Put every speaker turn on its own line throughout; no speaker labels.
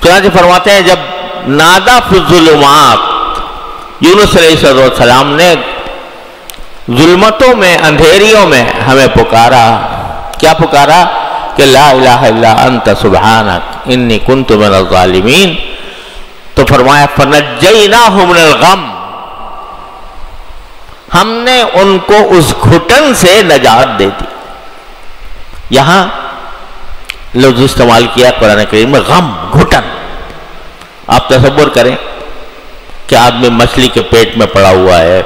چنانچہ فرماتے ہیں جب نادا فی الظلمات، یونس علیہ السلام نے ظلمتوں میں، اندھیریوں میں ہمیں پکارا، کیا پکارا؟ کہ لا الہ الا انت سبحانک انی کنت من الظالمین، تو فرمایا فنجیناہ من الغم، ہم نے ان کو اس گھٹن سے نجات دے دی۔ یہاں لفظ استعمال کیا قرآن کریم میں غم، گھٹن۔ آپ تصور کریں کہ آدمی مچھلی کے پیٹ میں پڑا ہوا ہے،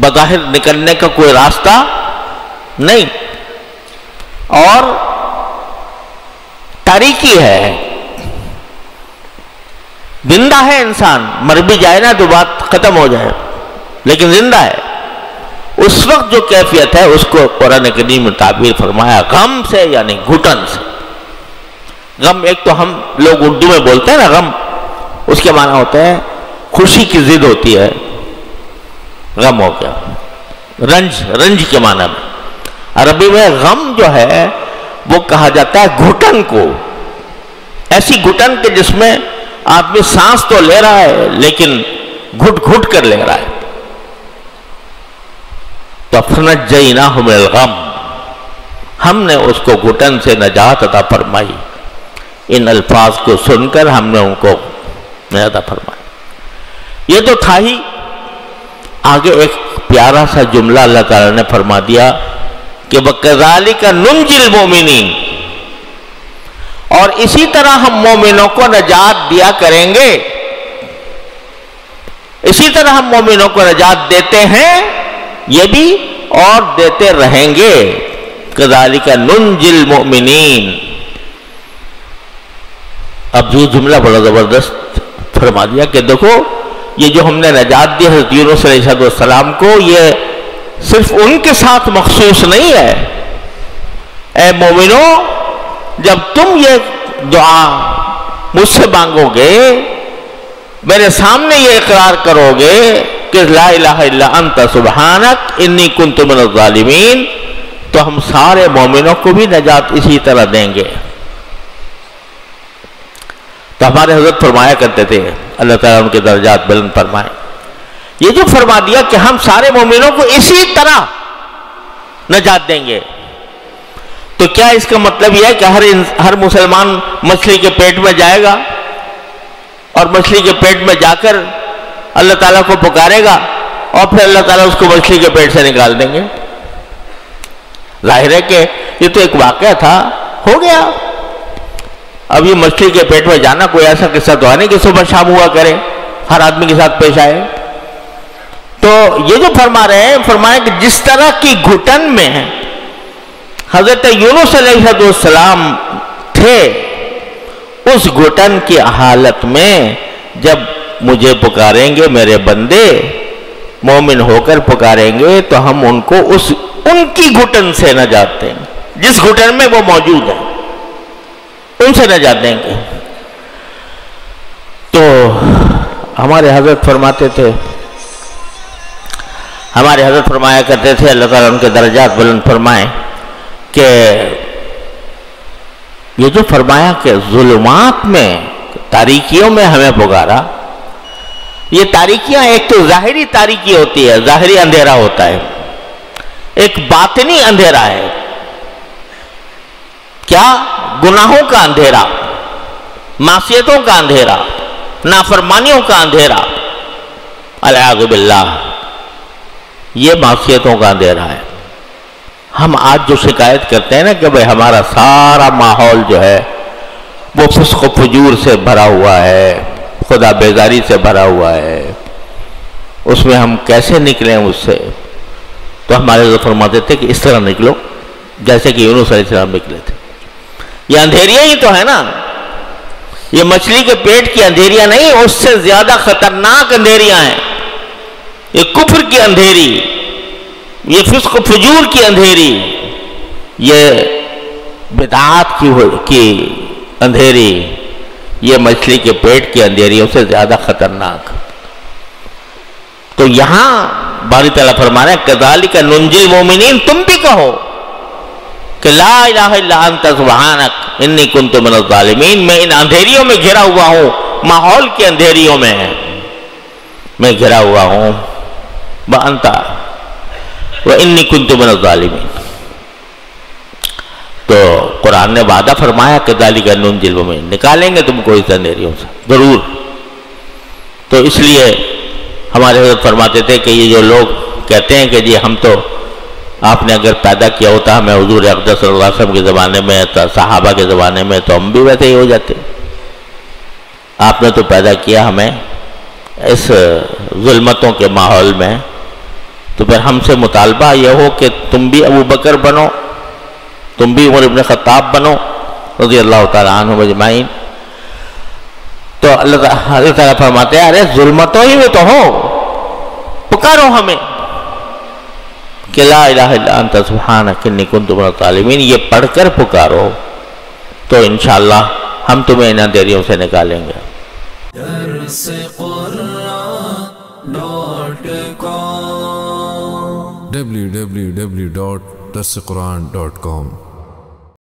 بظاہر نکلنے کا کوئی راستہ نہیں، اور تاریکی ہے، زندہ ہے انسان، مر بھی جائے نا تو بات ختم ہو جائے، لیکن زندہ ہے۔ اس وقت جو کیفیت ہے اس کو قرآن کریم میں تعبیر فرمایا غم سے، یعنی گھٹن سے۔ غم ایک تو ہم لوگ اردو میں بولتے ہیں نا غم، اس کے معنی ہوتا ہے خوشی کی ضد ہوتی ہے، غم ہو گیا، رنج، رنج کے معنی میں۔ عربی میں غم جو ہے وہ کہا جاتا ہے گھٹن کو، ایسی گھٹن کہ جس میں آدمی سانس تو لے رہا ہے لیکن گھٹ گھٹ کر لے رہا ہے۔ تو فنجیناہ من الغم، ہم نے اس کو گھٹن سے نجات عطا فرمائی۔ ان الفاظ کو سن کر ہم نے ان کو نجات عطا فرمائی۔ یہ تو تھا ہی، آگے ایک پیارا سا جملہ اللہ تعالیٰ نے فرما دیا کہ وَكَذَلِكَ نُنْجِي الْمُؤْمِنِينَ، اور اسی طرح ہم مومنوں کو نجات دیا کریں گے، اسی طرح ہم مومنوں کو نجات دیتے ہیں یہ بھی اور دیتے رہیں گے۔ كَذَلِكَ نُنْجِي الْمُؤْمِنِينَ، اب یہ جملہ بڑا زبردست فرما دیا کہ دیکھو یہ جو ہم نے نجات دی حضرت یونس علیہ السلام کو، یہ صرف ان کے ساتھ مخصوص نہیں ہے۔ اے مومنوں، جب تم یہ دعا مجھ سے مانگو گے، میرے سامنے یہ اقرار کرو گے کہ لا الہ الا انت سبحانک انی کنت من الظالمین، تو ہم سارے مومنوں کو بھی نجات اسی طرح دیں گے۔ تو ہمارے حضرت فرمایا کرتے تھے، اللہ تعالیٰ ان کے درجات بلند فرمائے، یہ جو فرما دیا کہ ہم سارے مومنوں کو اسی طرح نجات دیں گے، تو کیا اس کا مطلب یہ ہے کہ ہر مسلمان مچھلی کے پیٹ میں جائے گا اور مچھلی کے پیٹ میں جا کر اللہ تعالیٰ کو پکارے گا اور پھر اللہ تعالیٰ اس کو مچھلی کے پیٹ سے نکال دیں گے؟ ظاہر ہے کہ یہ تو ایک واقعہ تھا، ہو گیا۔ اب یہ مچھلی کے پیٹ میں جانا کوئی ایسا قصہ تو ہے نہیں کہ صبح شام ہوا کرے، ہر آدمی کے ساتھ پیش آئے۔ تو یہ جو فرما رہے ہیں، فرمایا کہ جس طرح کی گھٹن میں حضرت یونس علیہ السلام تھے، اس گھٹن کی حالت میں جب مجھے پکاریں گے میرے بندے، مومن ہو کر پکاریں گے، تو ہم ان کو ان کی گھٹن سے نجات دیں گے، جس گھٹن میں وہ موجود ہیں ان سے نجات دیں گے۔ تو ہمارے حضرت فرماتے تھے، ہمارے حضرت فرمایا کرتے تھے، اللہ تعالیٰ ان کے درجات بلند فرمائے، کہ یہ جو فرمایا کہ ظلمات میں، تاریکیوں میں ہمیں پکارا، یہ تاریکیاں ایک تو ظاہری تاریکی ہوتی ہے، ظاہری اندھیرا ہوتا ہے، ایک باطنی اندھیرا ہے۔ کیا؟ گناہوں کا اندھیرا، معصیتوں کا اندھیرا، نافرمانیوں کا اندھیرا، العیاذ باللہ، یہ معصیتوں کا اندھیرا ہے۔ ہم آج جو شکایت کرتے ہیں نا کہ بھئی ہمارا سارا ماحول جو ہے وہ فسق و فجور سے بھرا ہوا ہے، خدا بیزاری سے بھرا ہوا ہے، اس میں ہم کیسے نکلیں اس سے؟ تو ہمارے حضرت فرماتے تھے کہ اس طرح نکلو جیسے کہ یونس علیہ السلام نکلے تھے۔ یہ اندھیریاں ہی تو ہے نا، یہ مچھلی کے پیٹ کی اندھیریاں نہیں، اس سے زیادہ خطرناک اندھیریاں ہیں۔ یہ کفر کی اندھیری، یہ فسق و فجور کی اندھیری، یہ بدعات کی اندھیری، یہ مچھلی کے پیٹ کی اندھیریوں سے زیادہ خطرناک۔ تو یہاں باری تعالیٰ فرما رہے ہیں کذالک ننجی المؤمنین، تم بھی کہو کہ لا الہ الا انت سبحانک انی کنت من الظالمین، میں ان اندھیریوں میں گھرا ہوا ہوں، ماحول کے اندھیریوں میں میں گھرا ہوا ہوں، وانت وانی کنت من الظالمین۔ تو قرآن نے وعدہ فرمایا کہ ذالک ننجی المؤمنین، نکالیں گے تم کو اس اندھیریوں سے ضرور۔ تو اس لیے ہمارے حضرت فرماتے تھے کہ یہ جو لوگ کہتے ہیں کہ جی ہم تو آپ نے اگر پیدا کیا ہوتا ہمیں حضور اقدس صلی اللہ علیہ وسلم کے زمانے میں، صحابہ کے زمانے میں، تو ہم بھی ویسے ہی ہو جاتے، آپ نے تو پیدا کیا ہمیں اس ظلمتوں کے ماحول میں، تو پھر ہم سے مطالبہ یہ ہو کہ تم بھی ابو بکر بنو، تم بھی عمر ابن خطاب بنو رضی اللہ تعالیٰ عنہم اجمعین۔ تو اللہ تعالیٰ فرماتے ہیں ارے ظلمتوں ہی میں تو ہو، پکارو ہمیں کہ لا الہ الا انت سبحانک انی کنت من الظالمین، یہ پڑھ کر پکارو تو انشاءاللہ ہم تمہیں ان اندھیریوں سے نکالیں گے۔
www.darsequran.com